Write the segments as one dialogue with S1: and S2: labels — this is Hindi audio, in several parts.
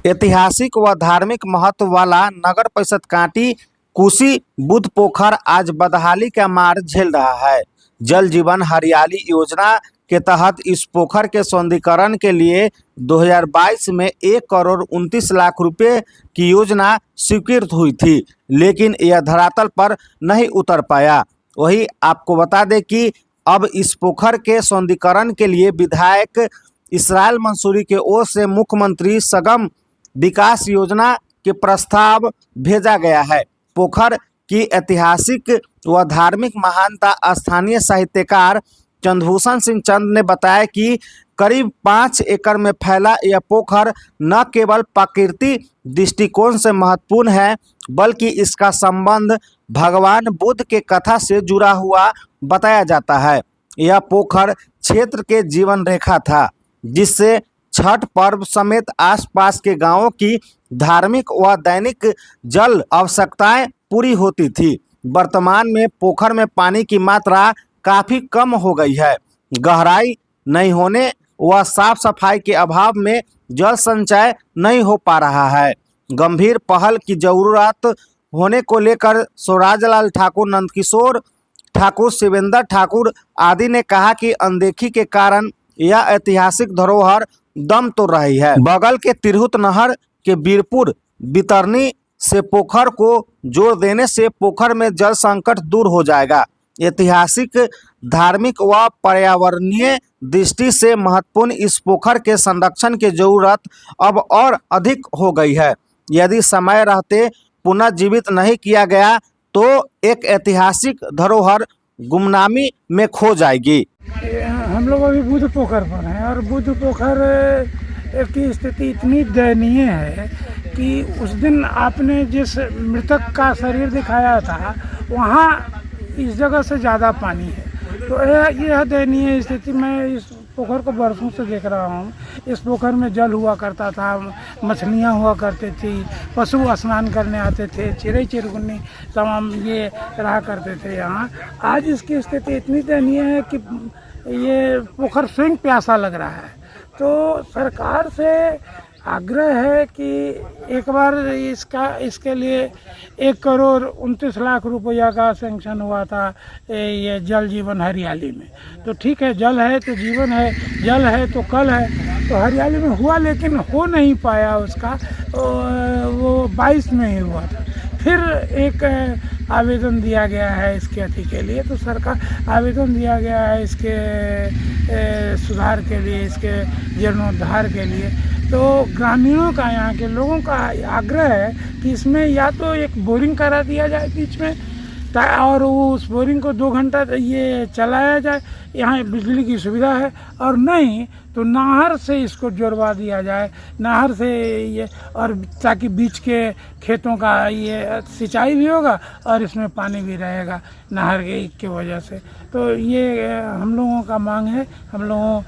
S1: ऐतिहासिक व धार्मिक महत्व वाला नगर परिषद कांटी कुशी बुद्ध पोखर आज बदहाली का मार झेल रहा है। जल जीवन हरियाली योजना के तहत इस पोखर के सौंदर्यीकरण के लिए 2022 में 1 करोड़ 29 लाख रुपए की योजना स्वीकृत हुई थी, लेकिन यह धरातल पर नहीं उतर पाया। वही आपको बता दें कि अब इस पोखर के सौंदर्यीकरण के लिए विधायक इसराइल मंसूरी के ओर से मुख्यमंत्री सगम विकास योजना के प्रस्ताव भेजा गया है। पोखर की ऐतिहासिक व धार्मिक महानता स्थानीय साहित्यकार चंद्रभूषण सिंह चंद ने बताया कि करीब 5 एकड़ में फैला यह पोखर न केवल प्राकृतिक दृष्टिकोण से महत्वपूर्ण है, बल्कि इसका संबंध भगवान बुद्ध के कथा से जुड़ा हुआ बताया जाता है। यह पोखर क्षेत्र के जीवन रेखा था, जिससे छठ पर्व समेत आसपास के गांवों की धार्मिक व दैनिक जल आवश्यकताएं पूरी होती थी। वर्तमान में पोखर में पानी की मात्रा काफी कम हो गई है। गहराई नहीं होने व साफ सफाई के अभाव में जल संचय नहीं हो पा रहा है। गंभीर पहल की जरूरत होने को लेकर स्वराजलाल ठाकुर, नंदकिशोर ठाकुर, शिवेंद्र ठाकुर आदि ने कहा कि अनदेखी के कारण यह ऐतिहासिक धरोहर दम तोड़ रही है। बगल के तिरहुत नहर के बीरपुर बितरनी से पोखर को जोड़ देने से पोखर में जल संकट दूर हो जाएगा। ऐतिहासिक, धार्मिक व पर्यावरणीय दृष्टि से महत्वपूर्ण इस पोखर के संरक्षण की जरूरत अब और अधिक हो गई है। यदि समय रहते पुनर्जीवित नहीं किया गया तो एक ऐतिहासिक धरोहर गुमनामी में खो जाएगी।
S2: हम लोग अभी बुद्ध पोखर पर हैं और बुद्ध पोखर की स्थिति इतनी दयनीय है कि उस दिन आपने जिस मृतक का शरीर दिखाया था वहाँ इस जगह से ज़्यादा पानी है। तो यह दयनीय स्थिति में इस पोखर को बरसों से देख रहा हूँ। इस पोखर में जल हुआ करता था, मछलियाँ हुआ करती थी, पशु स्नान करने आते थे, चिड़ै चिरगुन्नी तमाम ये रहा करते थे यहाँ। आज इसकी स्थिति इतनी दयनीय है कि ये पोखर स्वयं प्यासा लग रहा है। तो सरकार से आग्रह है कि एक बार इसके लिए 1 करोड़ 29 लाख रुपया का सैंक्शन हुआ था ये जल जीवन हरियाली में। तो ठीक है, जल है तो जीवन है, जल है तो कल है। तो हरियाली में हुआ लेकिन हो नहीं पाया उसका, वो 22 में ही हुआ था। फिर एक आवेदन दिया गया है इसके अति के लिए, तो सरकार आवेदन दिया गया है इसके सुधार के लिए, इसके जीर्णोद्धार के लिए। तो ग्रामीणों का, यहाँ के लोगों का आग्रह है कि इसमें या तो एक बोरिंग करा दिया जाए बीच में और उस बोरिंग को 2 घंटा ये चलाया जाए। यहाँ बिजली की सुविधा है, और नहीं तो नहर से इसको जोड़वा दिया जाए, नहर से ये, और ताकि बीच के खेतों का ये सिंचाई भी होगा और इसमें पानी भी रहेगा नहर की वजह से। तो ये हम लोगों का मांग है। हम लोगों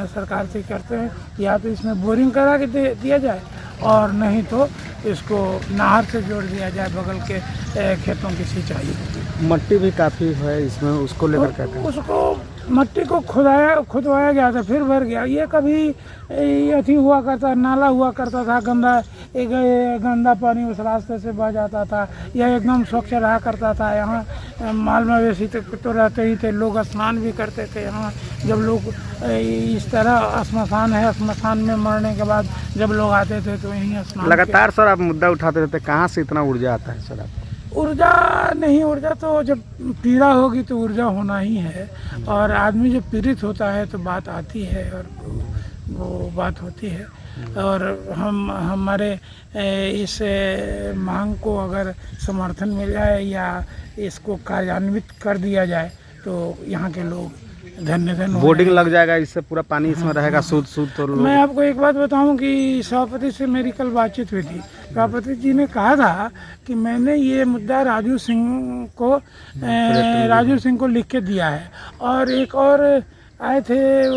S2: सरकार से करते हैं या तो इसमें बोरिंग करा के दिया जाए, और नहीं तो इसको नहर से जोड़ दिया जाए बगल के खेतों की सिंचाई।
S1: मट्टी भी काफ़ी है इसमें, उसको लेकर कहते हैं।
S2: उसको मट्टी को खुदवाया गया था, फिर भर गया। ये कभी अथी हुआ करता, नाला हुआ करता था गंदा, एक गंदा पानी उस रास्ते से बह जाता था। यह एकदम स्वच्छ रहा करता था। यहाँ माल मवेशी तो रहते ही थे, लोग स्नान भी करते थे यहाँ। जब लोग इस तरह श्मशान है, श्मशान में मरने के बाद जब लोग आते थे तो यहीं स्नान।
S1: लगातार सर आप मुद्दा उठाते रहते, कहाँ से इतना ऊर्जा आता है सर आप?
S2: ऊर्जा नहीं, ऊर्जा तो जब पीड़ा होगी तो ऊर्जा होना ही है, और आदमी जब पीड़ित होता है तो बात आती है और वो बात होती है। और हमारे इस मांग को अगर समर्थन मिल जाए या इसको कार्यान्वित कर दिया जाए तो यहाँ के लोग धन्य
S1: बोर्डिंग लग जाएगा, इससे पूरा पानी इसमें रहेगा शुद्ध। तो
S2: मैं आपको एक बात बताऊं कि सभापति से मेरी कल बातचीत हुई थी। सभापति जी ने कहा था कि मैंने ये मुद्दा राजू सिंह को लिख के दिया है, और एक और आए थे,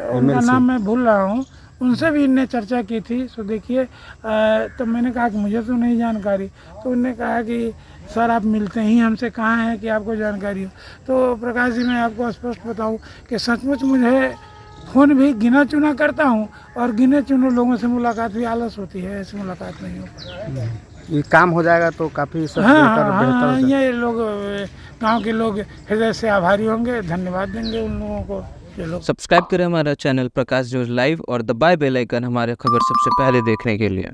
S2: उनका नाम मैं भूल रहा हूँ, उनसे भी इनने चर्चा की थी। सो देखिए, तो मैंने कहा कि मुझे तो नहीं जानकारी। तो उन्होंने कहा कि सर आप मिलते ही हमसे, कहाँ हैं कि आपको जानकारी हो। तो प्रकाश जी, मैं आपको स्पष्ट बताऊं कि सचमुच मुझे फ़ोन भी गिना चुना करता हूँ और गिने चुने लोगों से मुलाकात भी आलस होती है, ऐसी मुलाकात नहीं हो पाती।
S1: ये काम हो जाएगा तो काफ़ी सब
S2: हाँ
S1: बेहतर
S2: हाँ
S1: बेहतर
S2: हाँ,
S1: हो जाएगा।
S2: ये लोग गांव के लोग हृदय से आभारी होंगे, धन्यवाद देंगे उन लोगों को ये लोग।
S3: सब्सक्राइब करें हमारा चैनल प्रकाश न्यूज़ लाइव और दबाए बेल आइकन हमारे खबर सबसे पहले देखने के लिए।